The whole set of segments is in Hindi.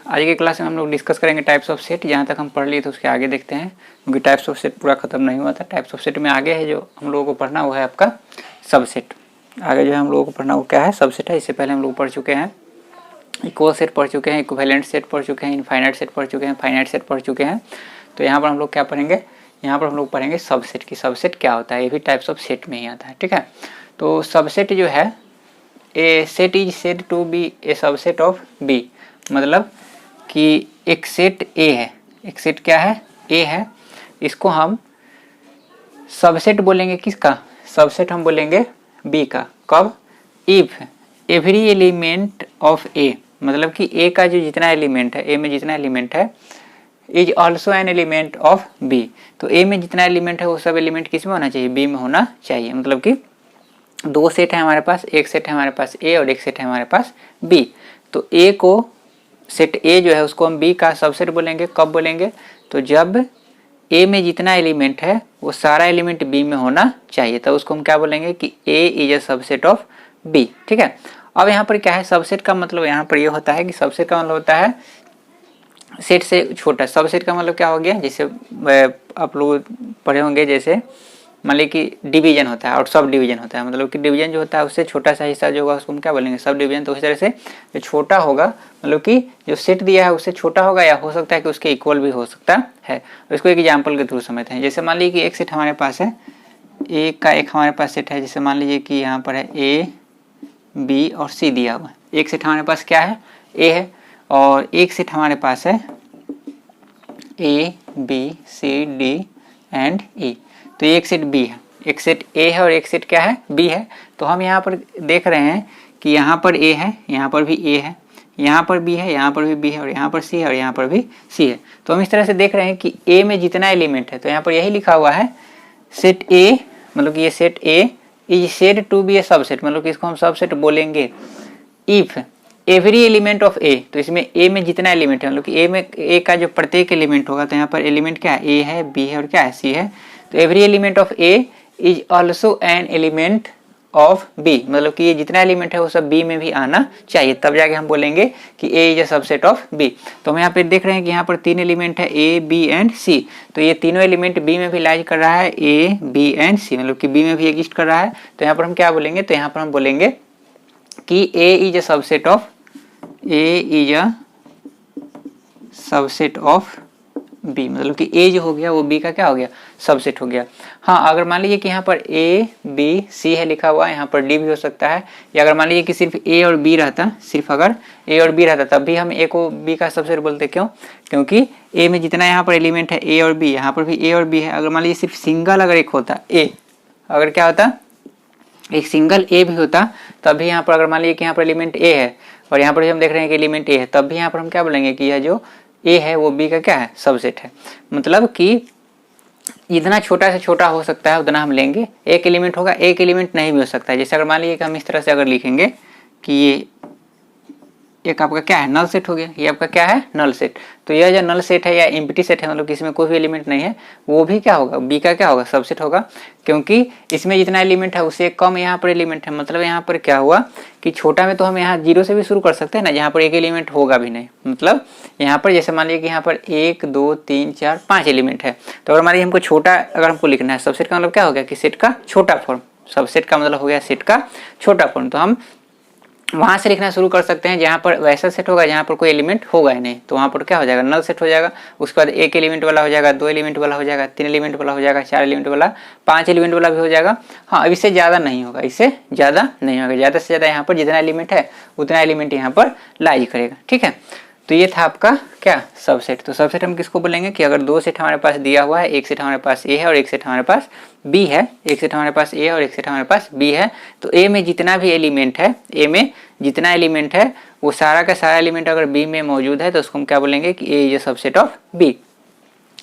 आज के क्लास में हम लोग डिस्कस करेंगे टाइप्स ऑफ सेट। जहाँ तक हम पढ़ लिए थे उसके आगे देखते हैं, क्योंकि टाइप्स ऑफ सेट पूरा खत्म नहीं हुआ था। टाइप्स ऑफ सेट में आगे है जो हम लोगों को पढ़ना, वो है आपका सबसेट। आगे जो है हम लोगों को पढ़ना वो क्या है, सबसेट है। इससे पहले हम लोग पढ़ चुके हैं इक्वल सेट पढ़ चुके हैं, इक्विवेलेंट सेट पढ़ चुके हैं, इनफाइनाइट सेट पढ़ चुके हैं, फाइनाइट सेट पढ़ चुके हैं। तो यहाँ पर हम लोग क्या पढ़ेंगे, यहाँ पर हम लोग पढ़ेंगे सबसेट की। सबसेट क्या होता है, ये भी टाइप्स ऑफ सेट में ही आता है, ठीक है। तो सबसेट जो है, A set is said to B a subset of B, मतलब कि एक सेट ए है, एक सेट क्या है, ए है। इसको हम सबसेट बोलेंगे, किसका सबसेट हम बोलेंगे, बी का। कब, if every element of A, मतलब कि ए का जो जितना एलिमेंट है, ए में जितना एलिमेंट है, is also an element of B. तो ए में जितना एलिमेंट है वो सब एलिमेंट किस में होना चाहिए, बी में होना चाहिए। मतलब कि दो सेट है हमारे पास, एक सेट है हमारे पास ए और एक सेट है हमारे पास बी। तो ए को, सेट ए जो है उसको हम बी का सबसेट बोलेंगे। कब बोलेंगे, तो जब ए में जितना एलिमेंट है वो सारा एलिमेंट बी में होना चाहिए, तब उसको हम क्या बोलेंगे कि A is a subset of B, ठीक है। अब यहाँ पर क्या है, सबसेट का मतलब यहाँ पर ये होता है कि सबसेट का मतलब होता है सेट से छोटा। सबसेट का मतलब क्या हो गया, जैसे आप लोग पढ़े होंगे, जैसे मान लीजिए कि डिवीजन होता है और सब डिवीजन होता है। मतलब कि डिवीजन जो होता है उससे छोटा सा हिस्सा जो होगा उसको हम क्या बोलेंगे, सब डिवीजन। तो उसी तरह से जो छोटा होगा, मतलब कि जो सेट दिया है उससे छोटा होगा, या हो सकता है कि उसके इक्वल भी हो सकता है। इसको एक एग्जाम्पल के थ्रू समझते हैं। जैसे मान लीजिए कि एक सेट हमारे पास है, ए का एक हमारे पास सेट है। जैसे मान लीजिए कि यहाँ पर है ए बी और सी दिया हुआ है। एक सेट हमारे पास क्या है, ए है, और एक सेट हमारे पास है A B C D and E. तो एक सेट बी है, एक सेट ए है और एक सेट क्या है, बी है। तो हम यहाँ पर देख रहे हैं कि यहाँ पर ए है, यहाँ पर भी ए है, यहाँ पर बी है, यहाँ पर भी बी है, और यहाँ पर सी है और यहाँ पर भी सी है। तो हम इस तरह से देख रहे हैं कि ए में जितना एलिमेंट है, तो यहाँ पर यही लिखा हुआ है सेट ए, मतलब कि ये set A is said to B a subset, मतलब कि इसको हम सबसेट बोलेंगे if every element of A. तो इसमें ए में जितना एलिमेंट है, मतलब कि ए में ए का जो प्रत्येक एलिमेंट होगा, तो यहाँ पर एलिमेंट क्या है, ए है, बी है और क्या है, सी है। तो every element of A is also an element of B, मतलब कि ये जितना एलिमेंट है वो सब बी में भी आना चाहिए, तब जाके हम बोलेंगे कि A is a subset of B. तो हम यहाँ पे देख रहे हैं कि यहाँ पर तीन एलिमेंट है, ए बी एंड सी। तो ये तीनों एलिमेंट बी में भी लाइज कर रहा है, ए बी एंड सी, मतलब कि बी में भी एग्जिस्ट कर रहा है। तो यहाँ पर हम क्या बोलेंगे, तो यहाँ पर हम बोलेंगे कि A is a subset of, A is a subset of B, मतलब कि ए जो हो गया वो बी का क्या हो गया, सबसेट हो गया। हाँ, अगर मान लीजिए कि यहाँ पर ए बी सी है लिखा हुआ है, यहाँ पर डी भी हो सकता है, या अगर मान लीजिए कि सिर्फ ए और बी रहता, सिर्फ अगर ए और बी रहता, तब भी हम ए को बी का सबसेट बोलते। क्यों, क्योंकि ए में जितना यहाँ पर एलिमेंट है ए और बी, यहाँ पर भी ए और बी है। अगर मान लीजिए सिर्फ सिंगल अगर एक होता ए, अगर क्या होता, एक सिंगल ए भी होता, तब भी यहाँ पर अगर मान लीजिए कि यहाँ पर एलिमेंट ए है और यहाँ पर भी हम देख रहे हैं कि एलिमेंट ए है, तब भी यहाँ पर हम क्या बोलेंगे कि यह जो ए है वो बी का क्या है, सबसेट है। मतलब कि जितना छोटा से छोटा हो सकता है उतना हम लेंगे। एक एलिमेंट होगा, एक एलिमेंट नहीं भी हो सकता है। जैसे अगर मान लीजिए कि हम इस तरह से अगर लिखेंगे कि ये एक आपका क्या है, नल सेट हो गया, ये आपका क्या है, नल सेट। तो यह जो नल सेट है या एम्प्टी सेट है, मतलब कि इसमें कोई भी एलिमेंट नहीं है, वो भी क्या होगा, बी का क्या होगा, सबसेट होगा। क्योंकि इसमें जितना एलिमेंट है उससे कम यहाँ पर एलिमेंट है। मतलब यहाँ पर क्या हुआ कि छोटा में तो हम यहाँ जीरो से भी शुरू कर सकते हैं ना, जहाँ पर एक एलिमेंट होगा भी नहीं। मतलब यहाँ पर जैसे मान लीजिए कि यहाँ पर 1 2 3 4 5 एलिमेंट है। तो अगर मान लीजिए हमको छोटा अगर हमको लिखना है, सबसेट का मतलब क्या हो गया कि सेट का छोटा फॉर्म। सबसेट का मतलब हो गया सेट का छोटा फॉर्म। तो हम वहां से लिखना शुरू कर सकते हैं जहां पर वैसा सेट होगा जहां पर कोई एलिमेंट होगा ही नहीं। तो वहां पर क्या हो जाएगा, नल सेट हो जाएगा। उसके बाद एक एलिमेंट वाला हो जाएगा, दो एलिमेंट वाला हो जाएगा, तीन एलिमेंट वाला हो जाएगा, चार एलिमेंट वाला, पांच एलिमेंट वाला भी हो जाएगा। हाँ, अब इससे ज्यादा नहीं होगा, इससे ज्यादा नहीं होगा। ज्यादा से ज्यादा यहाँ पर जितना एलिमेंट है उतना एलिमेंट यहाँ पर लाइज करेगा, ठीक है। तो ये था आपका क्या, सबसेट। तो सबसेट हम किसको बोलेंगे कि अगर दो सेट हमारे पास दिया हुआ है, एक सेट हमारे पास ए है और एक सेट हमारे पास बी है, एक सेट हमारे पास ए और एक सेट हमारे पास बी है। तो ए में जितना भी एलिमेंट है, ए में जितना एलिमेंट है वो सारा का सारा एलिमेंट अगर बी में मौजूद है तो उसको हम क्या बोलेंगे कि A is a subset of B.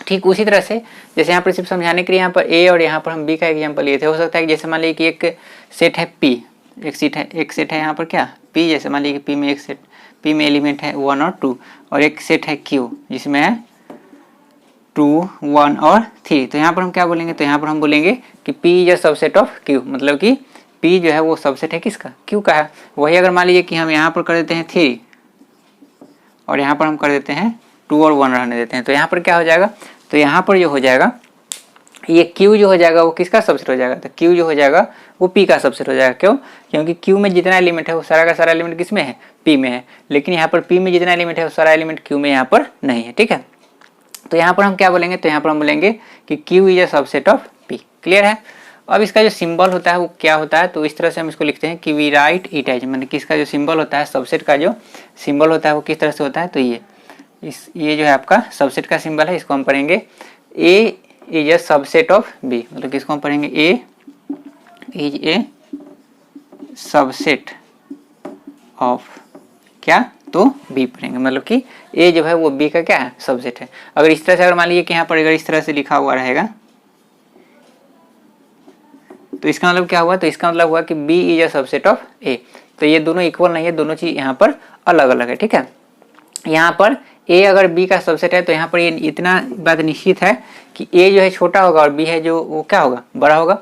ठीक उसी तरह से जैसे यहाँ पर सिर्फ समझाने के लिए यहाँ पर ए और यहाँ पर हम बी का एग्जाम्पल लिए थे। हो सकता है कि जैसे मान लीजिए कि एक सेट है पी, एक सेट है यहाँ पर क्या पी। जैसे मान लीजिए कि पी में एक सेट, पी में एलिमेंट है 1 और 2, और एक सेट है क्यू जिसमें है 2 1 और 3। तो यहाँ पर हम क्या बोलेंगे, तो यहाँ पर हम बोलेंगे कि P is a subset of Q, मतलब कि पी जो है वो सबसेट है किसका, क्यू का है। वही अगर मान लीजिए कि हम यहाँ पर कर देते हैं 3 और यहाँ पर हम कर देते हैं 2 और 1 रहने देते हैं। तो यहाँ पर क्या हो जाएगा, तो यहाँ पर जो हो जाएगा ये Q जो हो जाएगा वो किसका सबसेट हो जाएगा, तो Q जो हो जाएगा वो P का सबसेट हो जाएगा। क्यों, क्योंकि Q में जितना एलिमेंट है वो सारा का सारा एलिमेंट किस में है, P में है, लेकिन यहाँ पर P में जितना एलिमेंट है वो सारा एलिमेंट Q में यहाँ पर नहीं है। ठीक है, तो यहाँ पर हम क्या बोलेंगे, तो यहाँ पर हम बोलेंगे कि Q is a subset of P। Clear है। अब इसका जो सिंबल होता है वो क्या होता है, तो इस तरह से हम इसको लिखते हैं कि वी राइट इट एज, मैंने कि इसका जो सिंबल होता है, सबसेट का जो सिंबल होता है वो किस तरह से होता है, तो ये जो है आपका सबसेट का सिंबल है, इसको हम पढ़ेंगे A is a subset of B, मतलब किसको हम पढ़ेंगे A is a subset of क्या, तो B पढ़ेंगे, मतलब कि A जो है वो B का क्या है, सबसेट है। अगर इस तरह से, अगर मान लीजिए कि यहाँ पर अगर इस तरह से लिखा हुआ रहेगा तो इसका मतलब क्या हुआ, तो इसका मतलब हुआ कि B is a subset of A। तो ये दोनों इक्वल नहीं है, दोनों चीज यहाँ पर अलग अलग है। ठीक है, यहाँ पर A अगर B का सबसेट है तो यहाँ पर ये इतना बात निश्चित है कि A जो है छोटा होगा और B है जो वो क्या होगा, बड़ा होगा।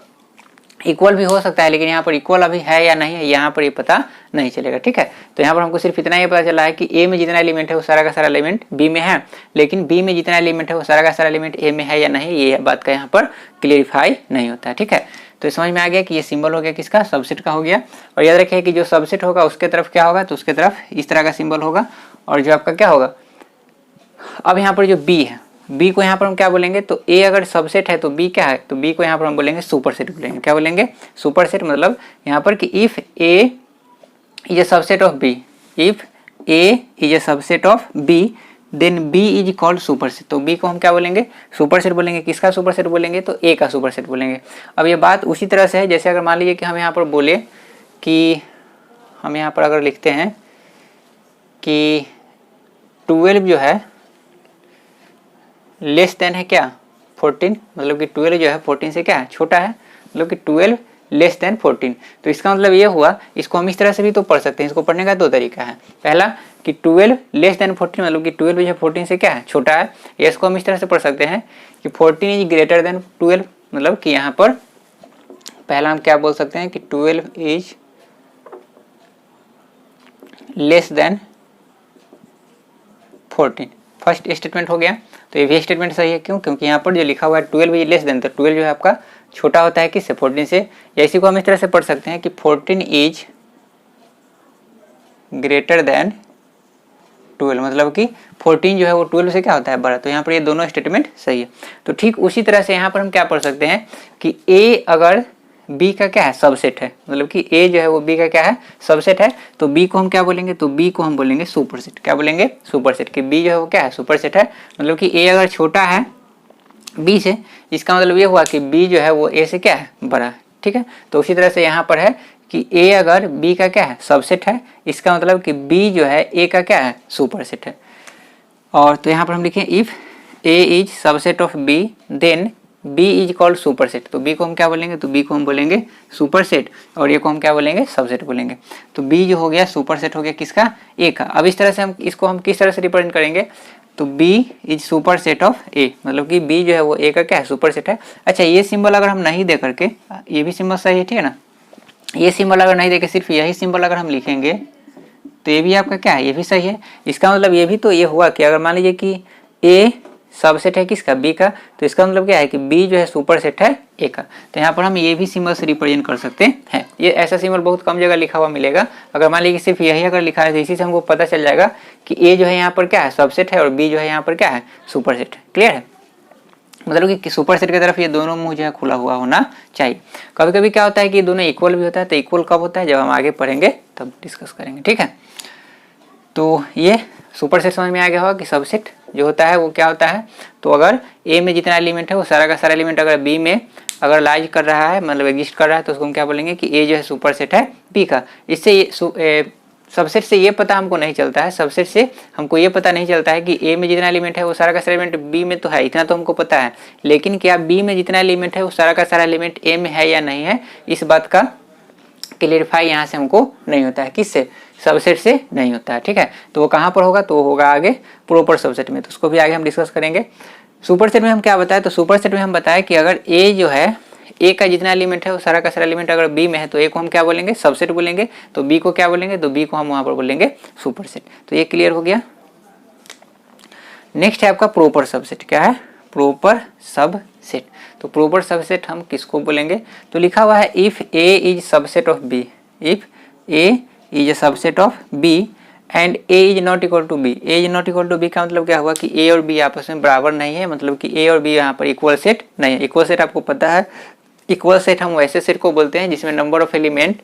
इक्वल भी हो सकता है, लेकिन यहाँ पर इक्वल अभी है या नहीं है यहाँ पर ये पता नहीं चलेगा। ठीक है, तो यहाँ पर हमको सिर्फ इतना ही पता चला है कि A में जितना एलिमेंट है वो सारा का सारा एलिमेंट B में है, लेकिन B में जितना एलिमेंट है वो सारा का सारा एलिमेंट A में है या नहीं, ये बात का यहाँ पर क्लियरिफाई नहीं होता है। ठीक है, तो समझ में आ गया कि ये सिंबल हो गया किसका, सबसेट का हो गया। और याद रखिए कि जो सबसेट होगा उसके तरफ क्या होगा, तो उसके तरफ इस तरह का सिंबल होगा, और जो आपका क्या होगा, अब यहाँ पर जो B है, B को यहाँ पर हम क्या बोलेंगे, तो A अगर सबसेट है तो B क्या है, तो B को यहाँ पर हम बोलेंगे सुपरसेट बोलेंगे। क्या बोलेंगे, सुपरसेट, मतलब यहाँ पर कि if A is a subset of B, if A is a subset of B then B is called superset. तो B को हम क्या बोलेंगे, सुपरसेट बोलेंगे। किसका सुपरसेट बोलेंगे, तो A का सुपरसेट बोलेंगे। अब ये बात उसी तरह से है जैसे अगर मान लीजिए कि हम यहाँ पर बोले कि हम यहाँ पर अगर लिखते हैं कि 12 जो है लेस देन है क्या, 14, मतलब कि 12 जो है 14 से क्या है, छोटा है, मतलब कि 12 लेस देन 14। तो इसका मतलब ये हुआ, इसको हम इस तरह से भी तो पढ़ सकते हैं। इसको पढ़ने का दो तरीका है, पहला कि 12 लेस देन 14, मतलब कि 12 जो है 14 से क्या है, छोटा है। या इसको हम इस तरह से पढ़ सकते हैं कि 14 इज ग्रेटर देन 12, मतलब कि यहाँ पर पहला हम क्या बोल सकते हैं कि 12 is less than 14। First statement हो गया, तो ये भी स्टेटमेंट सही है। क्यों, क्योंकि यहाँ पर जो लिखा हुआ है 12 इज लेस देन, तो 12 जो है आपका छोटा होता है किससे, 14 से। या इसी को हम इस तरह से पढ़ सकते हैं कि 14 इज ग्रेटर देन 12, मतलब कि 14 जो है वो 12 से क्या होता है, बड़ा। तो यहाँ पर ये दोनों स्टेटमेंट सही है। तो ठीक उसी तरह से यहाँ पर हम क्या पढ़ सकते हैं कि A अगर B का क्या है, सबसेट है, मतलब कि A जो है वो B का क्या है, सबसेट है, तो B को हम क्या बोलेंगे, तो B को हम बोलेंगे सुपरसेट। क्या बोलेंगे, सुपरसेट, कि B जो है वो क्या है, सुपरसेट है। मतलब कि A अगर छोटा है B से, इसका मतलब ये हुआ कि B जो है वो A से क्या है, बड़ा है। ठीक है, तो उसी तरह से यहाँ पर है कि A अगर B का क्या है, सबसेट है, इसका मतलब कि B जो है A का क्या है, सुपरसेट है। और तो यहाँ पर हम लिखें if A is subset of B then B is called superset. तो B को हम क्या बोलेंगे, तो B को हम बोलेंगे सुपरसेट, और ये को हम क्या बोलेंगे, सबसेट बोलेंगे। तो B जो हो गया सुपरसेट हो गया किसका, A का। अब इस तरह से हम इसको हम किस तरह से रिप्रेजेंट करेंगे, तो B is superset of A, मतलब कि B जो है वो A का क्या है, सुपरसेट है। अच्छा, ये सिंबल अगर हम नहीं दे करके, ये भी सिंबल सही है, ठीक है ना, ये सिंबल अगर नहीं देके सिर्फ यही सिंबल अगर हम लिखेंगे तो ये भी आपका क्या है, ये भी सही है। इसका मतलब ये भी तो ये हुआ कि अगर मान लीजिए कि A सबसेट है किसका, B का, तो इसका मतलब क्या है कि B जो है सुपरसेट है A का। तो यहाँ पर हम ये भी सिंबल से रिप्रेजेंट कर सकते हैं। ये ऐसा सिंबल बहुत कम जगह लिखा हुआ मिलेगा। अगर मान लीजिए सिर्फ यही अगर लिखा है तो इसी से हमको पता चल जाएगा कि A जो है यहाँ पर क्या है, सबसेट है, और B जो है यहाँ पर क्या है, सुपरसेट है। क्लियर है, मतलब कि सुपरसेट की तरफ ये दोनों मुंह जो है खुला हुआ होना चाहिए। कभी कभी क्या होता है कि दोनों इक्वल भी होता है, तो इक्वल कब होता है, जब हम आगे पढ़ेंगे तब डिस्कस करेंगे। ठीक है, तो ये सुपरसेट समझ में आ गया होगा कि सबसेट जो होता है वो क्या होता है। तो अगर A में जितना एलिमेंट है वो सारा का सारा एलिमेंट अगर B में अगर लाइज कर रहा है, मतलब एग्जिस्ट कर रहा है, तो उसको हम क्या बोलेंगे कि A जो है सुपरसेट है B का। इससे सबसेट से ये पता हमको नहीं चलता है, सबसेट से हमको ये पता नहीं चलता है कि A में जितना एलिमेंट है वो सारा का सारा एलिमेंट B में तो है, इतना तो हमको पता है, लेकिन क्या B में जितना एलिमेंट है वो सारा का सारा एलिमेंट A में है या नहीं है, इस बात का क्लियरिफाई यहाँ से हमको नहीं होता है। किससे, सबसेट से नहीं होता है। ठीक है, तो वो कहाँ पर होगा, तो वो होगा आगे प्रॉपर सबसेट में, तो उसको भी आगे हम डिस्कस करेंगे। सुपरसेट में हम क्या बताएं, तो सुपरसेट में हम बताएं कि अगर A जो है, A का जितना एलिमेंट है वो सारा का सारा एलिमेंट अगर B में है, तो A को हम क्या बोलेंगे, सबसेट बोलेंगे। तो B को क्या बोलेंगे, तो B को हम वहाँ पर बोलेंगे सुपरसेट। तो ये क्लियर हो गया। नेक्स्ट है आपका प्रॉपर सबसेट। क्या है? Proper subset. तो प्रॉपर सबसेट हम किसको बोलेंगे? तो लिखा हुआ है if A is subset of B, if A is a subset of B and A is not equal to B. A is not equal to B का मतलब क्या हुआ कि ए और बी आपस में बराबर नहीं है, मतलब कि ए और बी यहाँ पर इक्वल सेट नहीं है। इक्वल सेट आपको पता है, इक्वल सेट हम वैसे सेट को बोलते हैं जिसमें नंबर ऑफ एलिमेंट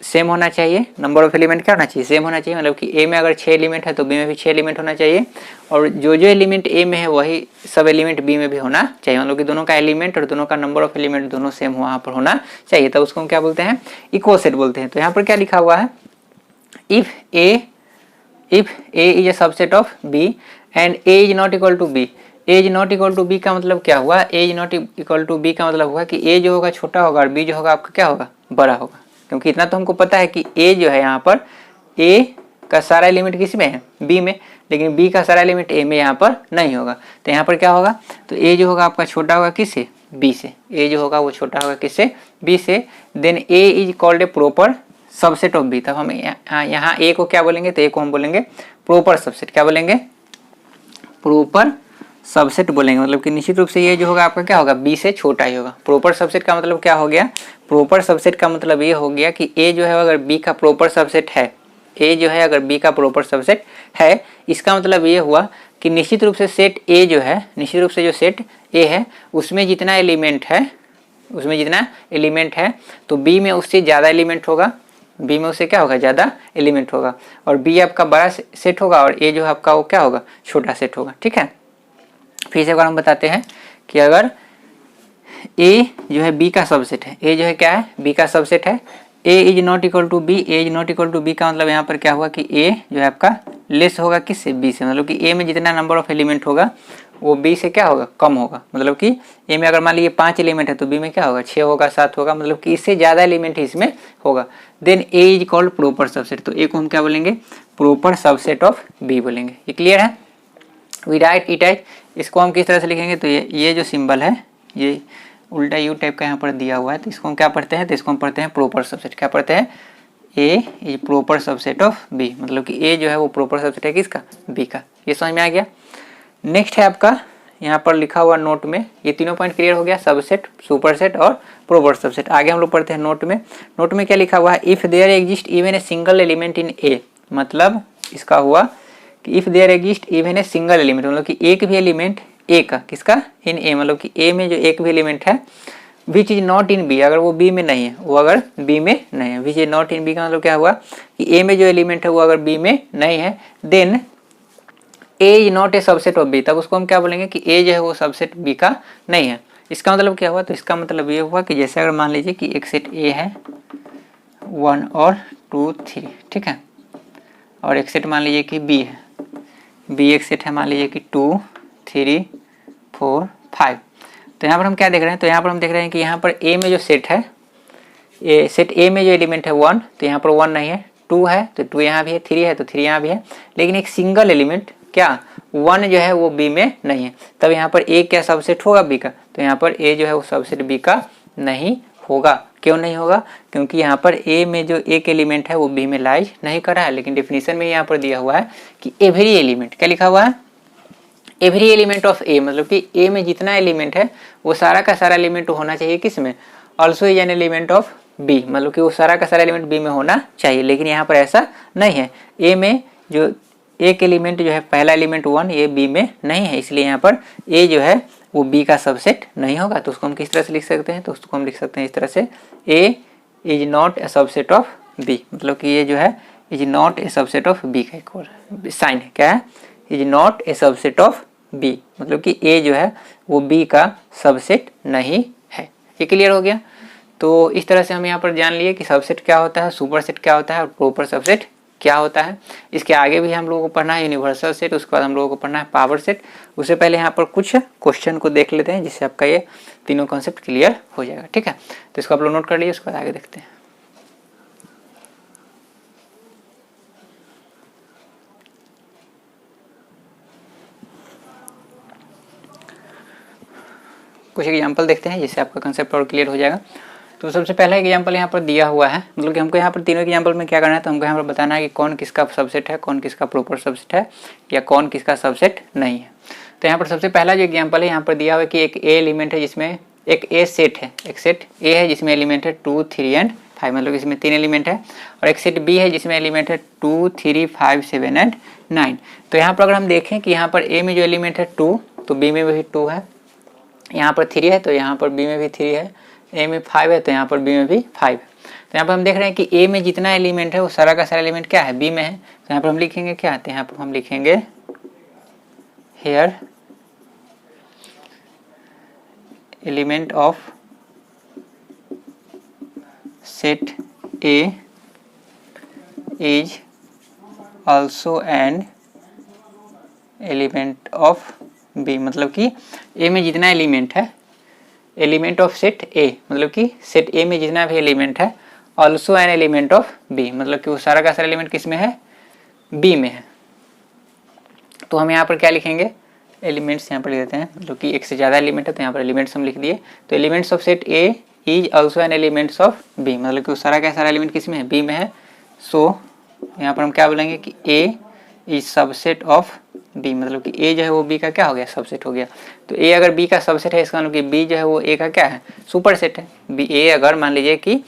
सेम होना चाहिए। नंबर ऑफ एलिमेंट क्या होना चाहिए? सेम होना चाहिए। मतलब कि ए में अगर 6 एलिमेंट है तो बी में भी 6 एलिमेंट होना चाहिए, और जो जो एलिमेंट ए में है वही सब एलिमेंट बी में भी होना चाहिए। मतलब कि दोनों का एलिमेंट और दोनों का नंबर ऑफ एलिमेंट दोनों सेम वहाँ पर होना चाहिए, तब उसको हम क्या बोलते हैं? इक्वल सेट बोलते हैं। तो यहाँ पर क्या लिखा हुआ है? If A is a subset of B and A is not equal to B. A is not equal to B का मतलब क्या हुआ? A is not equal to B का मतलब हुआ कि ए जो होगा छोटा होगा और बी जो होगा आपका क्या होगा? बड़ा होगा। क्योंकि इतना तो हमको पता है कि ए जो है यहाँ पर ए का सारा एलिमेंट किस में है? बी में, लेकिन बी का सारा एलिमेंट ए में यहाँ पर नहीं होगा। तो यहाँ पर क्या होगा? तो ए जो होगा आपका छोटा होगा किससे? बी से। ए जो होगा वो छोटा होगा किससे? बी से। Then A is called a proper subset of B. तब हम यहाँ ए को क्या बोलेंगे? तो ए को हम बोलेंगे प्रॉपर सबसेट। क्या बोलेंगे? प्रॉपर सबसेट बोलेंगे। मतलब कि निश्चित रूप से ये जो होगा आपका क्या होगा? बी से छोटा ही होगा। प्रॉपर सबसेट का मतलब क्या हो गया? प्रॉपर सबसेट का मतलब ये हो गया कि ए जो है अगर बी का प्रॉपर सबसेट है, ए जो है अगर बी का प्रॉपर सबसेट है, इसका मतलब ये हुआ कि निश्चित रूप से सेट ए जो है, निश्चित रूप से जो सेट ए है उसमें जितना एलिमेंट है, उसमें जितना एलिमेंट है तो बी में उससे ज़्यादा एलिमेंट होगा, बी में उससे क्या होगा? ज़्यादा एलिमेंट होगा, और बी आपका बड़ा सेट होगा और ए जो है आपका वो क्या होगा? छोटा सेट होगा। ठीक है, फिर से एक बार हम बताते हैं कि अगर ए जो है बी का सबसेट है, ए जो है क्या है? बी का सबसेट है। A is not equal to B, A is not equal to B का मतलब यहाँ पर क्या हुआ कि ए जो है आपका लेस होगा किससे? बी से। मतलब कि ए में जितना नंबर ऑफ एलिमेंट होगा वो बी से क्या होगा? कम होगा। मतलब कि ए में अगर मान लीजिए 5 एलिमेंट है तो बी में क्या होगा? 6 होगा, 7 होगा, मतलब कि इससे ज़्यादा एलिमेंट ही इसमें होगा। Then A is called proper subset. तो ए को हम क्या बोलेंगे? प्रॉपर सबसेट ऑफ बी बोलेंगे। ये क्लियर है? वी राइट इट एज, इसको हम किस तरह से लिखेंगे? तो ये जो सिंबल है ये उल्टा यू टाइप का यहाँ पर दिया हुआ है, तो इसको हम क्या पढ़ते हैं? तो इसको हम पढ़ते हैं प्रॉपर सबसेट। क्या पढ़ते हैं? A is proper subset of B. मतलब कि ए जो है वो प्रॉपर सबसेट है किसका? बी का। ये समझ में आ गया? नेक्स्ट है आपका यहाँ पर लिखा हुआ नोट में, ये तीनों पॉइंट क्लियर हो गया, सबसेट, सुपरसेट और प्रॉपर सबसेट। आगे हम लोग पढ़ते हैं नोट में। नोट में क्या लिखा हुआ है? If there exist even a single element in A. मतलब इसका हुआ कि if there exist even a single element, मतलब कि एक भी एलिमेंट ए का, किसका? इन ए, मतलब कि ए में जो एक भी एलिमेंट है which is not in B, अगर वो बी में नहीं है, वो अगर बी में नहीं है, which is not in B का मतलब क्या हुआ कि ए में जो एलिमेंट है वो अगर बी में नहीं है, then A is not a subset of B. तब उसको हम क्या बोलेंगे कि ए जो है वो सबसेट बी का नहीं है। इसका मतलब क्या हुआ? तो इसका मतलब ये हुआ कि जैसे अगर मान लीजिए कि एक सेट ए है 1 और 2 3, ठीक है, और एक सेट मान लीजिए कि बी है, बी एक सेट है मान लीजिए कि 2 3 4 5। तो यहाँ पर हम क्या देख रहे हैं? तो यहाँ पर हम देख रहे हैं कि यहाँ पर ए में जो सेट है, सेट ए में जो एलिमेंट है 1, तो यहाँ पर 1 नहीं है, 2 है तो 2 यहाँ भी है, 3 है तो 3 यहाँ भी है, लेकिन एक सिंगल एलिमेंट क्या 1 जो है वो बी में नहीं है। तब यहाँ पर ए क्या सबसेट होगा? बी का। तो यहाँ पर ए जो है वो सबसेट बी का नहीं होगा। क्यों नहीं होगा? क्योंकि यहाँ पर ए में जो एक एलिमेंट है वो बी में लाइज नहीं कर रहा है, लेकिन डेफिनेशन में यहाँ पर दिया हुआ है कि एवरी एलिमेंट, क्या लिखा हुआ है? एवरी एलिमेंट ऑफ ए, मतलब कि ए में जितना एलिमेंट है वो सारा का सारा एलिमेंट होना चाहिए किस में? Also is an element of B, मतलब कि वो सारा का सारा एलिमेंट बी में होना चाहिए, लेकिन यहाँ पर ऐसा नहीं है। ए में जो एक एलिमेंट जो है पहला एलिमेंट 1 ये बी में नहीं है, इसलिए यहाँ पर ए जो है वो बी का सबसेट नहीं होगा। तो उसको हम किस तरह से लिख सकते हैं? तो उसको हम लिख सकते हैं इस तरह से, A is not a subset of B, मतलब कि ये जो है is not a subset of B का एक और साइन है, क्या है? Is not a subset of B, मतलब कि ए जो है वो बी का सबसेट नहीं है। ये क्लियर हो गया? तो इस तरह से हम यहाँ पर जान लिए कि सबसेट क्या होता है, सुपरसेट क्या होता है और प्रॉपर सबसेट क्या होता है। इसके आगे भी हम लोगों को पढ़ना है यूनिवर्सल सेट, उसके बाद हम लोगों को पढ़ना है पावर सेट। उससे पहले यहाँ पर कुछ क्वेश्चन को देख लेते हैं जिससे आपका ये तीनों कॉन्सेप्ट क्लियर हो जाएगा। ठीक है, तो इसको आप लोग नोट कर लीजिए, उसके बाद आगे देखते हैं। कुछ एग्जाम्पल देखते हैं जिससे आपका कंसेप्ट और क्लियर हो जाएगा। तो सबसे पहला एग्जाम्पल यहाँ पर दिया हुआ है, मतलब कि हमको यहाँ पर तीनों एग्जाम्पल में क्या करना है, तो हमको यहाँ पर बताना है कि कौन किसका सबसेट है, कौन किसका प्रॉपर सबसेट है या कौन किसका सबसेट नहीं है। तो यहाँ पर सबसे पहला जो एग्जाम्पल है यहाँ पर दिया हुआ है कि एक ए एलिमेंट है जिसमें एक ए सेट है, एक सेट ए है जिसमें एलिमेंट है 2, 3 एंड 5, मतलब इसमें 3 एलिमेंट है, और एक सेट बी है जिसमें एलिमेंट है 2, 3, 5, 7 एंड 9। तो यहाँ पर अगर हम देखें कि यहाँ पर ए में जो एलिमेंट है 2 तो बी में भी 2 है, यहाँ पर 3 है तो यहाँ पर बी में भी 3 है, ए में 5 है तो यहाँ पर बी में भी 5 है। तो यहाँ पर हम देख रहे हैं कि ए में जितना एलिमेंट है वो सारा का सारा एलिमेंट क्या है, बी में है। तो यहाँ पर हम लिखेंगे क्या, तो यहाँ पर हम लिखेंगे here element of set A is also an element of B, मतलब कि ए में जितना एलिमेंट है, एलिमेंट ऑफ सेट ए, मतलब कि सेट ए में जितना भी एलिमेंट है, also an element of B, मतलब कि वो सारा का सारा एलिमेंट किस में है, बी में है। तो हम यहाँ पर क्या लिखेंगे, एलिमेंट्स यहाँ पर लिख देते हैं, मतलब कि एक से ज़्यादा एलिमेंट है तो यहाँ पर एलिमेंट्स हम लिख दिए। तो elements of set A is also an elements of B, मतलब कि वो सारा का सारा एलिमेंट किस में है, बी में है। सो यहाँ पर हम क्या बोलेंगे कि A is subset of B, मतलब कि ए जो है वो बी का क्या हो गया, सबसेट हो गया। तो ए अगर बी का सबसेट है इसका मतलब कि बी जो है वो ए का क्या है, सुपर सेट है। बी ए अगर मान लीजिए कि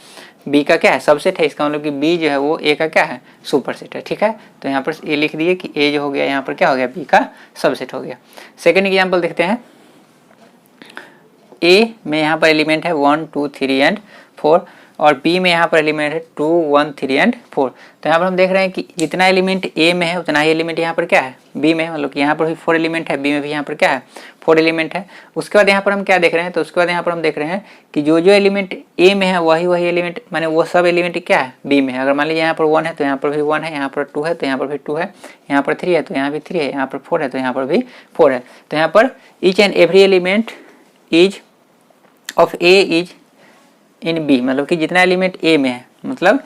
बी का क्या है, सबसेट है, इसका मतलब कि बी जो है वो ए का क्या है, सुपर सेट है। ठीक है, तो यहाँ पर ए लिख दिए कि ए जो हो गया यहाँ पर क्या हो गया, बी का सबसेट हो गया। सेकेंड एग्जाम्पल देखते हैं। ए में यहाँ पर एलिमेंट है 1, 2, 3 एंड 4 और बी में यहाँ पर एलिमेंट है 2, 1, 3 एंड 4। तो यहाँ पर हम देख रहे हैं कि जितना एलिमेंट ए में है उतना ही एलिमेंट यहाँ पर क्या है, बी में है, मतलब कि यहाँ पर भी 4 एलिमेंट है, बी में भी यहाँ पर क्या है, 4 एलिमेंट है। उसके बाद यहाँ पर हम क्या देख रहे हैं, तो उसके बाद यहाँ पर हम देख रहे हैं कि जो जो एलिमेंट ए में है वही एलिमेंट, माने वो सब एलिमेंट क्या है, बी में है। अगर मान लीजिए यहाँ पर 1 है तो यहाँ पर भी 1 है, यहाँ पर 2 है तो यहाँ पर भी 2 है, यहाँ पर 3 है तो यहाँ भी 3 है, यहाँ पर 4 है तो यहाँ पर भी 4 है। तो यहाँ पर each and every element is of A is in B, मतलब कि जितना एलिमेंट ए में है, मतलब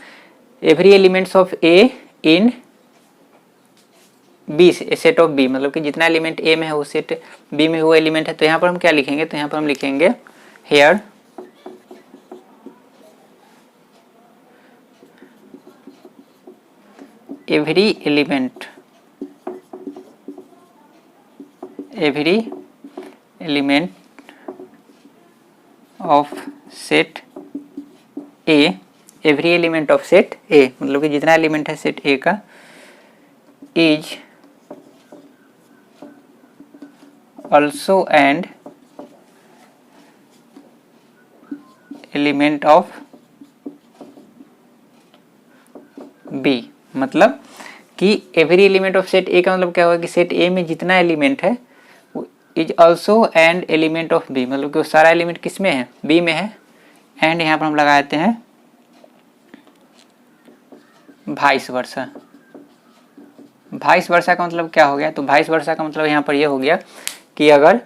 every elements of A in B, set of B, मतलब कि जितना एलिमेंट ए में है वो सेट बी में वो एलिमेंट है। तो यहाँ पर हम क्या लिखेंगे, तो यहाँ पर हम लिखेंगे here every element of set A, every element of set A, मतलब कि जितना एलिमेंट है सेट ए का, is also and element of B, मतलब कि every element of set A का मतलब क्या होगा कि सेट ए में जितना एलिमेंट है is also and element of B, मतलब कि वो सारा एलिमेंट किस में है, बी में है। एंड यहाँ पर हम लगा देते हैं वाइस वर्सा। वाइस वर्सा का मतलब क्या हो गया, तो वाइस वर्सा का मतलब यहाँ पर ये हो गया कि अगर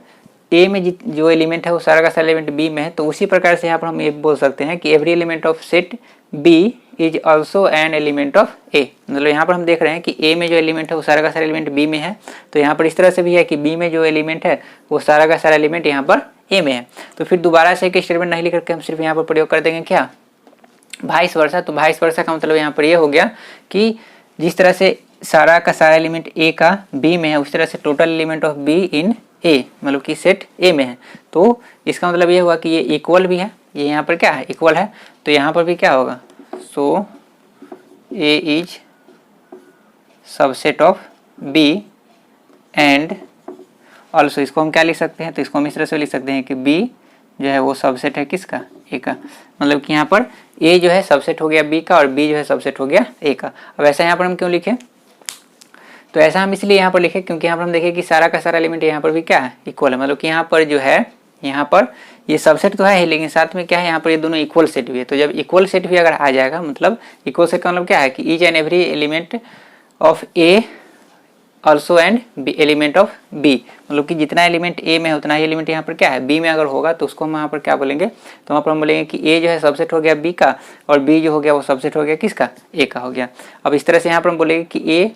ए में जो एलिमेंट है वो सारा का सारा एलिमेंट बी में है, तो उसी प्रकार से यहाँ पर हम ये बोल सकते हैं कि every element of set B is also an element of A, मतलब यहाँ पर हम देख रहे हैं कि ए में जो एलिमेंट है वो सारा का सारा एलिमेंट बी में है। तो यहाँ पर इस तरह से भी है कि बी में जो एलिमेंट है वो सारा का सारा एलिमेंट यहाँ पर ए में है। तो फिर दोबारा से एक स्टेटमेंट नहीं लिख करके हम सिर्फ यहाँ पर प्रयोग कर देंगे क्या, वाइस वर्सा। तो वाइस वर्सा का मतलब यहाँ पर ये हो गया कि जिस तरह से सारा का सारा एलिमेंट ए का बी में है उस तरह से total element of B in A, मतलब कि सेट ए में है। तो इसका मतलब ये हुआ कि ये इक्वल भी है, ये यहाँ पर क्या है, इक्वल है। तो यहाँ पर भी क्या होगा, so A is subset of B and also, इसको हम क्या लिख सकते हैं, तो इसको हम इस तरह से लिख सकते हैं कि बी जो है वो सबसेट है किसका, ए का, मतलब कि यहाँ पर ए जो है सबसेट हो गया बी का और बी जो है सबसेट हो गया ए का। अब ऐसा यहाँ पर हम क्यों लिखें, तो ऐसा हम इसलिए यहाँ पर लिखे क्योंकि यहाँ पर हम देखें कि सारा का सारा एलिमेंट यहाँ पर भी क्या है, इक्वल है, मतलब कि यहाँ पर जो है, यहाँ पर ये सबसेट तो है लेकिन साथ में क्या है, यहाँ पर ये दोनों इक्वल सेट भी है। तो जब इक्वल सेट भी अगर आ जाएगा, मतलब इक्वल सेट का मतलब क्या है कि each and every element of A also and B element of B, मतलब कि जितना एलिमेंट ए में है उतना ही एलिमेंट यहाँ पर क्या है, बी में अगर होगा तो उसको हम यहाँ पर क्या बोलेंगे, तो वहाँ पर हम बोलेंगे कि ए जो है सबसेट हो गया बी का और बी जो हो गया वो सबसेट हो गया किसका, ए का हो गया। अब इस तरह से यहाँ पर हम बोलेंगे कि ए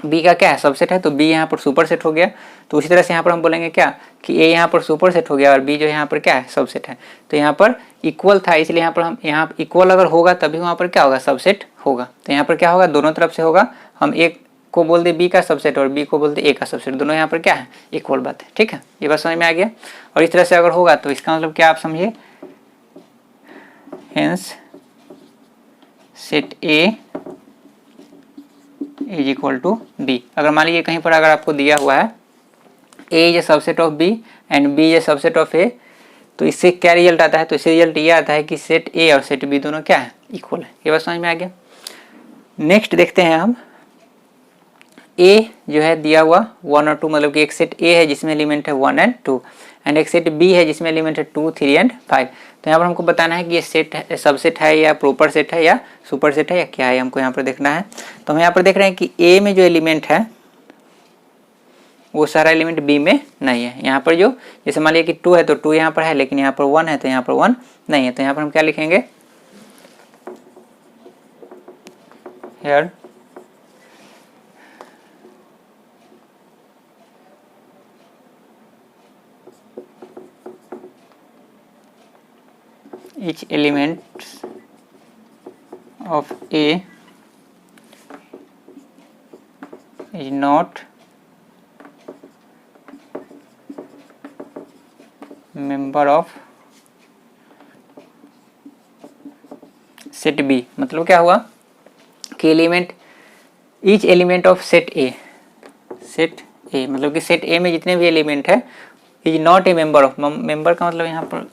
बी का क्या है, सबसेट है, तो बी यहाँ पर सुपर सेट हो गया। तो उसी तरह से यहाँ पर हम बोलेंगे क्या कि ए यहाँ पर सुपर सेट हो गया और बी जो यहाँ पर क्या है, सबसेट है। तो यहाँ पर इक्वल था, इसलिए यहाँ पर हम यहाँ इक्वल अगर होगा तभी वहाँ पर क्या होगा, सबसेट होगा। तो यहाँ पर क्या होगा, दोनों तरफ से होगा। हम एक को बोल दे बी का सबसेट और बी को बोल दे ए का सबसेट, दोनों यहाँ पर क्या है, इक्वल बात है। ठीक है, ये बात समझ में आ गया। और इस तरह से अगर होगा तो इसका मतलब क्या आप समझिए, hence set A is equal to B. अगर मान लीजिए कहीं पर अगर आपको दिया हुआ है A is a subset of B and B is a subset of A, तो इससे क्या रिजल्ट आता है, तो इससे रिजल्ट ये आता है कि सेट ए और सेट बी दोनों क्या है, इक्वल है। ये बात समझ में आ गया। नेक्स्ट देखते हैं हम, ए जो है दिया हुआ 1 और 2, मतलब कि एक सेट ए है जिसमें एलिमेंट है 1 एंड 2 एंड एक सेट बी है जिसमें एलिमेंट है 2, 3 एंड 5। तो यहाँ पर हमको बताना है कि ये सेट है, सबसेट है या प्रॉपर सेट है या सुपर सेट है या क्या है, हमको यहाँ पर देखना है। तो हम यहाँ पर देख रहे हैं कि ए में जो एलिमेंट है वो सारा एलिमेंट बी में नहीं है। यहाँ पर जो जैसे मान लिया कि 2 है तो 2 यहाँ पर है, लेकिन यहाँ पर 1 है तो यहाँ पर 1 नहीं है। तो यहाँ पर हम क्या लिखेंगे, here each element of A is not member of set B। मतलब क्या हुआ कि element each element of set A, set A मतलब कि सेट ए में जितने भी एलिमेंट है is not A member of, member का मतलब यहाँ पर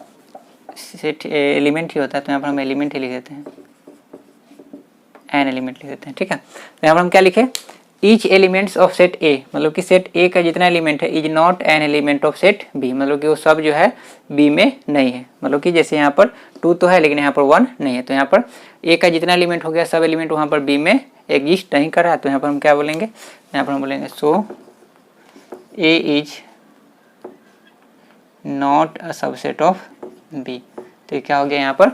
सेट एलिमेंट ही होता है, तो यहाँ पर हम एलिमेंट ही लिख देते हैं, एन एलिमेंट लिख देते हैं। ठीक है, तो यहाँ पर हम क्या लिखे, each elements of set A, मतलब कि सेट ए का जितना एलिमेंट है is not an element of set B, मतलब कि वो सब जो है बी में नहीं है। मतलब कि जैसे यहाँ पर 2 तो है लेकिन यहाँ पर 1 नहीं है, तो यहाँ पर ए का जितना एलिमेंट हो गया सब एलिमेंट वहाँ पर बी में एग्जिस्ट नहीं कर रहा है। तो यहाँ पर हम क्या बोलेंगे, यहाँ पर हम बोलेंगे so A is not a subset of B. तो क्या हो गया यहाँ पर,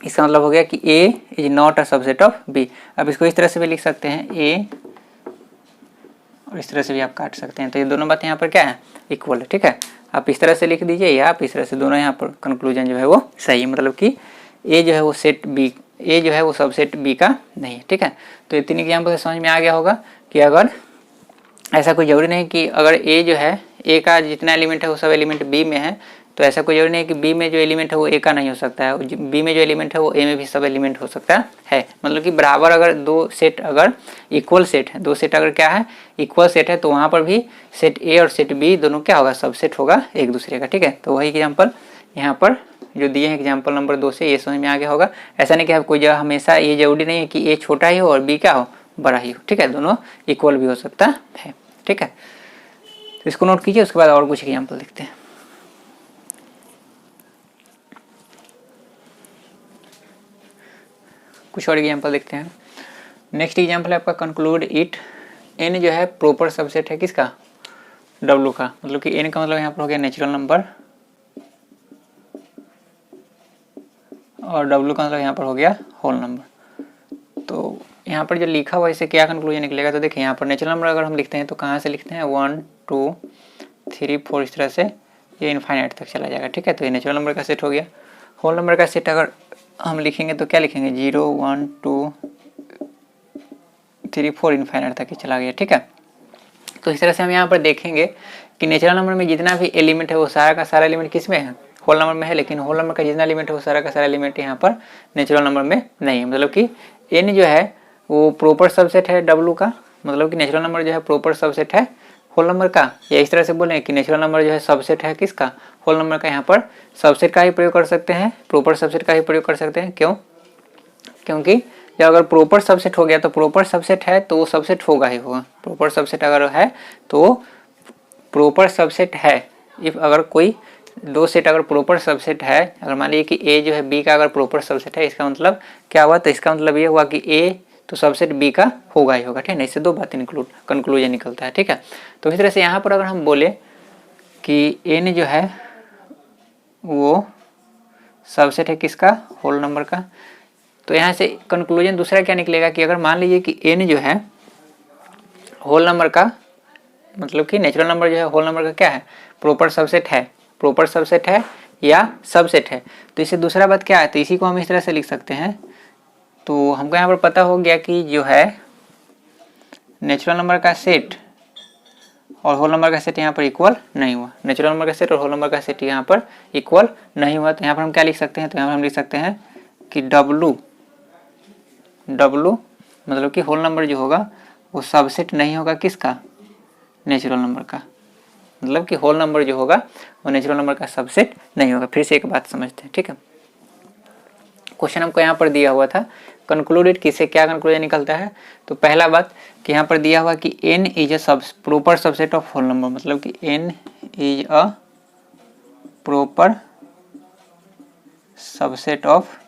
इसका मतलब हो गया कि A is not a subset of B। अब इसको इस तरह से भी लिख सकते हैं A, और इस तरह से भी आप काट सकते हैं। तो ये दोनों बातें यहाँ पर क्या है, इक्वल है। ठीक है, आप इस तरह से लिख दीजिए या आप इस तरह से, दोनों यहाँ पर कंक्लूजन जो है वो सही है, मतलब कि A जो है वो सेट B, A जो है वो सबसेट B का नहीं है। ठीक है, तो ये 3 एग्जाम्पल से समझ में आ गया होगा कि अगर ऐसा कोई जरूरी नहीं कि अगर A जो है, A का जितना एलिमेंट है वो सब एलिमेंट B में है, तो ऐसा कोई जरूरी नहीं कि B में जो एलिमेंट है वो A का नहीं हो सकता है, B में जो एलिमेंट है वो A में भी सब एलिमेंट हो सकता है। मतलब कि बराबर अगर दो सेट अगर इक्वल सेट है, दो सेट अगर क्या है, इक्वल सेट है, तो वहाँ पर भी सेट A और सेट B दोनों क्या होगा, सबसेट होगा एक दूसरे का। ठीक है, तो वही एग्जाम्पल यहाँ पर जो दिए हैं एग्जाम्पल नंबर 2 से ये समझ में आ गया होगा। ऐसा नहीं कि कोई जगह हमेशा ये जरूरी नहीं है कि A छोटा ही हो और B क्या हो, बड़ा ही हो। ठीक है, दोनों इक्वल भी हो सकता है। ठीक है, तो इसको नोट कीजिए, उसके बाद और कुछ एग्जाम्पल देखते हैं। कुछ और एग्जाम्पल देखते हैं। नेक्स्ट एग्जाम्पल है आपका कंक्लूड इट। एन जो है प्रॉपर सबसेट है किसका, डब्लू का। मतलब कि एन का मतलब यहाँ पर हो गया नेचुरल नंबर और डब्लू का मतलब यहाँ पर हो गया होल नंबर। तो यहाँ पर जो लिखा हुआ इससे क्या कंक्लूजन निकलेगा, तो देखिए यहाँ पर नेचुरल नंबर अगर हम लिखते हैं तो कहाँ से लिखते हैं, 1 2 3 4 इस तरह से ये इनफाइनाइट तक चला जाएगा। ठीक है, तो ये नेचुरल नंबर का सेट हो गया। होल नंबर का सेट अगर हम लिखेंगे तो क्या लिखेंगे, 0 1 2 3 4 इनफाइनाइट तक ही चला गया। ठीक है, तो इस तरह से हम यहाँ पर देखेंगे कि नेचुरल नंबर में जितना भी एलिमेंट है वो सारा का सारा एलिमेंट किस में है, होल नंबर में है, लेकिन होल नंबर का जितना एलिमेंट है वो सारा का सारा एलिमेंट यहाँ पर नेचुरल नंबर में नहीं है। मतलब कि एन जो है वो प्रॉपर सबसेट है डब्लू का, मतलब कि नेचुरल नंबर जो है प्रॉपर सबसेट है होल नंबर का। या इस तरह से बोलें कि नेचुरल नंबर जो है सबसेट है किसका, होल नंबर का। यहाँ पर सबसेट का ही प्रयोग कर सकते हैं, प्रॉपर सबसेट का ही प्रयोग कर सकते हैं। क्यों, क्योंकि जब अगर प्रॉपर सबसेट हो गया तो प्रॉपर सबसेट है तो वो सबसेट होगा ही होगा। प्रॉपर सबसेट अगर है तो प्रॉपर सबसेट है। इफ अगर कोई दो सेट अगर प्रॉपर सबसेट है, अगर मान लीजिए कि ए जो है बी का अगर प्रॉपर सबसेट है, इसका मतलब क्या हुआ, तो इसका मतलब ये हुआ कि ए तो सबसेट बी का होगा ही होगा। ठीक है, इससे दो बातें कंक्लूजन निकलता है। ठीक है, तो इस तरह से यहाँ पर अगर हम बोले कि एन जो है वो सबसेट है किसका, होल नंबर का, तो यहाँ से कंक्लूजन दूसरा क्या निकलेगा कि अगर मान लीजिए कि एन जो है होल नंबर का मतलब कि नेचुरल नंबर जो है होल नंबर का क्या है, प्रॉपर सबसेट है, प्रॉपर सबसेट है या सबसेट है। तो इससे दूसरा बात क्या है, तो इसी को हम इस तरह से लिख सकते हैं। तो हमको यहाँ पर पता हो गया कि जो है नेचुरल नंबर का सेट और होल नंबर का सेट यहाँ पर इक्वल नहीं हुआ, नेचुरल नंबर का सेट और होल नंबर का सेट यहाँ पर इक्वल नहीं हुआ। तो यहाँ पर हम क्या लिख सकते हैं, तो यहाँ पर हम लिख सकते हैं कि W मतलब कि होल नंबर जो होगा वो सबसेट नहीं होगा किसका, नेचुरल नंबर का, मतलब कि होल नंबर जो होगा वो नेचुरल नंबर का सबसेट नहीं होगा। फिर से एक बात समझते हैं, ठीक है। क्वेश्चन हमको यहाँ पर दिया हुआ था कंक्लूडेड, किससे क्या कंक्लूजन निकलता है। तो पहला बात कि यहाँ पर दिया हुआ कि n is a proper subset of whole number, मतलब कि n is a proper subset of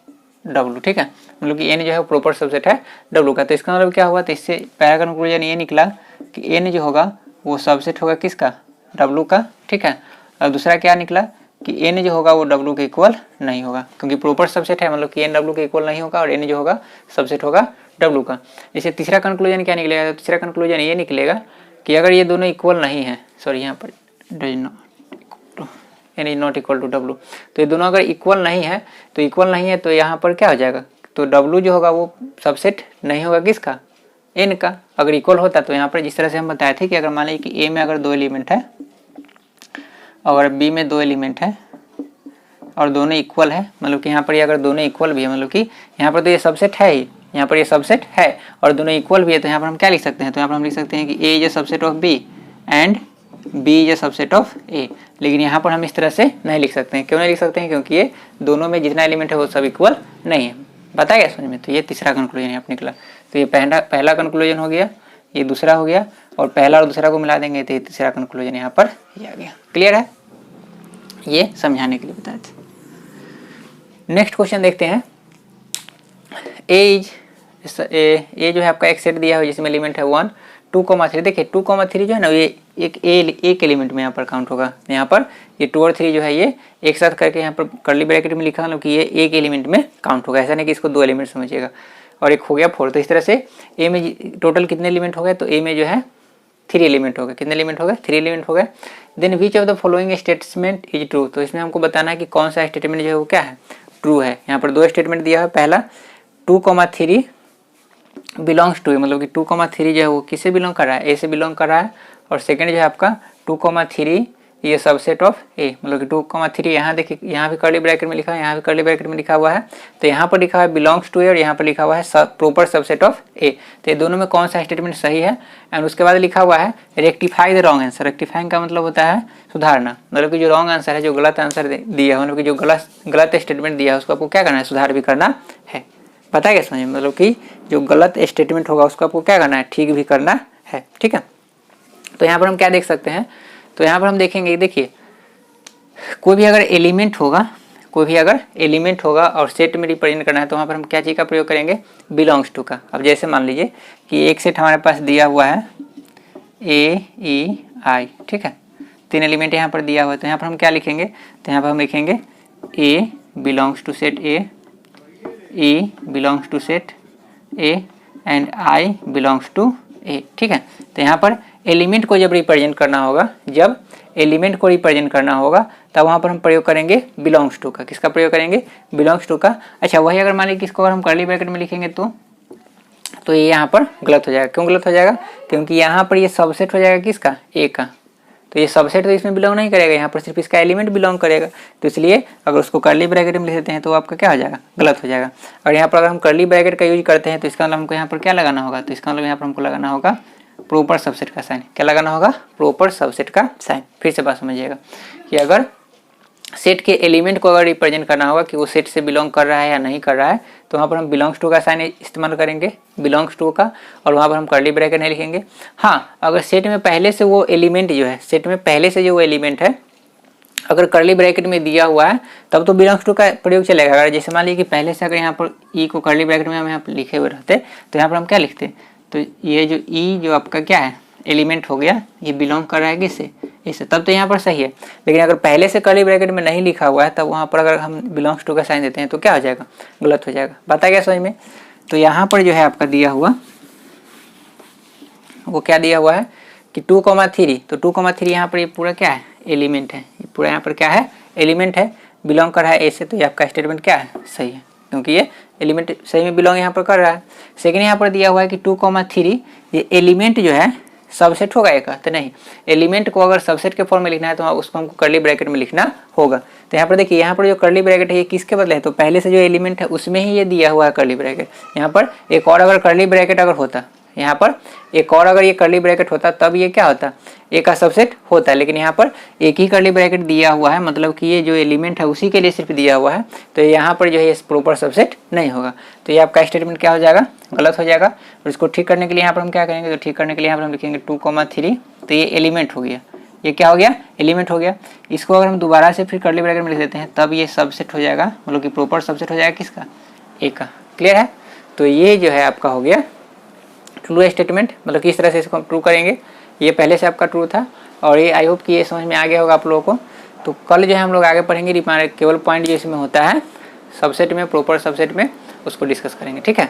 W, ठीक है, मतलब कि n जो है प्रॉपर सबसेट है W का। तो इसका मतलब क्या हुआ, तो इससे पहला कंक्लूजन ये निकला कि n जो होगा वो सबसेट होगा किसका, W का, ठीक है। और दूसरा क्या निकला कि n जो होगा वो W के इक्वल नहीं होगा, क्योंकि प्रॉपर सबसेट है, मतलब कि n W के इक्वल नहीं होगा और n जो होगा सबसेट होगा W का। इसे तीसरा कंक्लूजन क्या निकलेगा, तो तीसरा कंक्लूजन ये निकलेगा कि अगर ये दोनों इक्वल नहीं है, सॉरी यहाँ पर n is not equal to W, तो ये दोनों अगर इक्वल नहीं है तो यहाँ पर क्या हो जाएगा, तो W जो होगा वो सबसेट नहीं होगा किसका, n का। अगर इक्वल होता तो यहाँ पर जिस तरह से हम बताए थे कि अगर मान लीजिए कि A में अगर 2 एलिमेंट है और B में 2 एलिमेंट है और दोनों इक्वल है, मतलब कि यहाँ पर ये अगर दोनों इक्वल भी है, मतलब कि यहाँ पर तो ये सबसेट है ही, यहाँ पर ये सबसेट है और दोनों इक्वल भी है, तो यहाँ पर हम क्या लिख सकते हैं, तो यहाँ पर हम लिख सकते हैं कि A is a subset of B and B is a subset of A। लेकिन यहाँ पर हम इस तरह से नहीं लिख सकते हैं, क्यों नहीं लिख सकते हैं, क्योंकि ये दोनों में जितना एलिमेंट है वो सब इक्वल नहीं है। बताया गया समझ में। तो ये तीसरा कंक्लूजन यहाँ पर निकला। तो ये पहला कंक्लूजन हो गया, ये दूसरा हो गया, और पहला और दूसरा को मिला देंगे तो ये तीसरा कंक्लूजन यहाँ पर ये आ गया। क्लियर है, ये समझाने के लिए बताए थे। नेक्स्ट क्वेश्चन देखते हैं। ए जो है आपका एक सेट दिया है जिसमें एलिमेंट है 1 2, 3। देखिए 2, 3 जो है ना ये एक एलिमेंट में यहाँ पर काउंट होगा। यहाँ पर ये 2 और 3 जो है ये एक साथ करके यहाँ पर कर्ली ब्रैकेट में लिखा, मतलब कि ये एक एलिमेंट में काउंट होगा, ऐसा नहीं कि इसको 2 एलिमेंट समझिएगा। और एक हो गया 4। तो इस तरह से ए में टोटल कितने एलिमेंट हो गए, तो ए में जो है 3 एलिमेंट हो गए। कितने एलिमेंट हो गए, 3 एलिमेंट हो गए। Then which of the following statement is true. तो इसमें हमको बताना है कि कौन सा स्टेटमेंट जो है वो क्या है, ट्रू है। यहाँ पर 2 स्टेटमेंट दिया है। पहला 2, 3 बिलोंग्स टू, मतलब कि 2, 3 जो है वो किससे बिलोंग कर रहा है, ए से बिलोंग कर रहा है। और सेकंड जो है आपका 2, 3 ये सबसेट ऑफ ए, मतलब कि 2, 3 यहाँ देखिए, यहाँ भी कर्ली ब्रैकेट में लिखा है, यहाँ भी कर्ली ब्रैकेट में लिखा हुआ है। तो यहाँ पर लिखा हुआ है बिलोंग्स टू ए और यहाँ पर लिखा हुआ है प्रॉपर सबसेट ऑफ ए। तो ये दोनों में कौन सा स्टेटमेंट सही है। एंड उसके बाद लिखा हुआ है rectify the wrong answer. Rectifying का मतलब होता है सुधारना, मतलब कि जो रॉन्ग आंसर है, जो गलत आंसर दिया है, मतलब कि जो गलत स्टेटमेंट दिया है उसको आपको क्या करना है, सुधार भी करना है। पता है क्या समझ, मतलब कि जो गलत स्टेटमेंट होगा उसको आपको क्या करना है, ठीक भी करना है। ठीक है, तो यहाँ पर हम क्या देख सकते हैं, तो यहाँ पर हम देखेंगे, देखिए कोई भी अगर एलिमेंट होगा और सेट में रिप्रेजेंट करना है तो वहाँ पर हम क्या चीज़ का प्रयोग करेंगे, बिलोंग्स टू का। अब जैसे मान लीजिए कि एक सेट हमारे पास दिया हुआ है AEI, ठीक है, 3 एलिमेंट यहाँ पर दिया हुआ है। तो यहाँ पर हम क्या लिखेंगे, तो यहाँ पर हम लिखेंगे A belongs to set A, E belongs to set A and I belongs to A। ठीक है, तो यहाँ पर एलिमेंट को जब रिप्रेजेंट करना होगा तब वहाँ पर हम प्रयोग करेंगे बिलोंग्स टू का। किसका प्रयोग करेंगे, बिलोंग्स टू का। अच्छा, वही अगर मान लीजिए किसको अगर हम कर्ली ब्रैकेट में लिखेंगे तो ये यहाँ पर गलत हो जाएगा। क्यों गलत हो जाएगा, क्योंकि यहाँ पर ये सबसेट हो जाएगा किसका, ए का। तो ये सबसेट तो इसमें बिलोंग नहीं करेगा, यहाँ पर सिर्फ इसका एलिमेंट बिलोंग करेगा। तो इसलिए अगर उसको कर्ली ब्रैकेट में लिख देते हैं तो आपका क्या हो जाएगा, गलत हो जाएगा। और यहाँ पर अगर हम कर्ली ब्रैकेट का यूज करते हैं तो इसका मतलब हमको यहाँ पर क्या लगाना होगा, तो इसका मतलब यहाँ पर हमको लगाना होगा प्रॉपर सबसेट का साइन। क्या लगाना होगा, प्रॉपर सबसेट का साइन। फिर से बात समझिएगा कि अगर सेट के एलिमेंट को अगर रिप्रेजेंट करना होगा कि वो सेट से बिलोंग कर रहा है या नहीं कर रहा है, तो वहाँ पर हम बिलोंग्स टू का साइन इस्तेमाल करेंगे, बिलोंग्स टू का, और वहाँ पर हम कर्ली ब्रैकेट नहीं लिखेंगे। हाँ, अगर सेट में पहले से वो एलिमेंट जो है, सेट में पहले से जो वो एलिमेंट है अगर कर्ली ब्रैकेट में दिया हुआ है तब तो बिलोंग्स टू का प्रयोग चलेगा। अगर जैसे मान लीजिए कि पहले से अगर यहाँ पर ई को कर्ली ब्रैकेट में हम यहाँ पर लिखे हुए रहते तो यहाँ पर हम क्या लिखते, तो ये जो ई जो आपका क्या है एलिमेंट हो गया, ये बिलोंग कर रहा है किससे, इससे, तब तो यहाँ पर सही है। लेकिन अगर पहले से कर्ली ब्रैकेट में नहीं लिखा हुआ है तब वहाँ पर अगर हम बिलोंग्स टू का साइन देते हैं तो क्या हो जाएगा, गलत हो जाएगा। बता गया समझ में। तो यहाँ पर जो है आपका दिया हुआ वो क्या दिया हुआ है कि 2,3, तो 2,3 यहाँ पर ये पूरा क्या है, एलिमेंट है, ये पूरा यहाँ पर क्या है, एलिमेंट है, बिलोंग कर रहा है ए से, तो ये आपका स्टेटमेंट क्या है, सही है, क्योंकि ये एलिमेंट सही में बिलोंग यहाँ पर कर रहा है। सेकंड यहाँ पर दिया हुआ है कि 2,3 ये एलिमेंट जो है सबसेट होगा एक, तो नहीं, एलिमेंट को अगर सबसेट के फॉर्म में लिखना है तो उसको हमको कर्ली ब्रैकेट में लिखना होगा। तो यहाँ पर देखिए, यहाँ पर जो कर्ली ब्रैकेट है ये किसके बदले है, तो पहले से जो एलिमेंट है उसमें ही ये दिया हुआ है कर्ली ब्रैकेट। यहाँ पर एक और अगर कर्ली ब्रैकेट अगर होता, यहाँ पर एक और अगर ये कर्ली ब्रैकेट होता तब ये क्या होता, ए का सबसेट होता, लेकिन यहाँ पर एक ही कर्ली ब्रैकेट दिया हुआ है, मतलब कि ये जो एलिमेंट है उसी के लिए सिर्फ दिया हुआ है, तो यहाँ पर जो है प्रॉपर सबसेट नहीं होगा। तो ये आपका स्टेटमेंट क्या हो जाएगा, गलत हो जाएगा। और इसको ठीक करने के लिए यहाँ पर हम क्या करेंगे, तो ठीक करने के लिए यहाँ पर हम लिखेंगे 2,3, तो ये एलिमेंट हो गया, ये क्या हो गया, एलिमेंट हो गया। इसको अगर हम दोबारा से फिर कर्ली ब्रैकेट में लिख देते हैं तब ये सबसेट हो जाएगा, मतलब कि प्रॉपर सबसेट हो जाएगा किसका, ए का। क्लियर है। तो ये जो है आपका हो गया ट्रू स्टेटमेंट, मतलब किस तरह से इसको हम ट्रू करेंगे, ये पहले से आपका ट्रू था। और ये आई होप कि ये समझ में आ गया होगा आप लोगों को। तो कल जो है हम लोग आगे पढ़ेंगे केवल पॉइंट जो इसमें होता है सबसेट में, प्रॉपर सबसेट में, उसको डिस्कस करेंगे। ठीक है।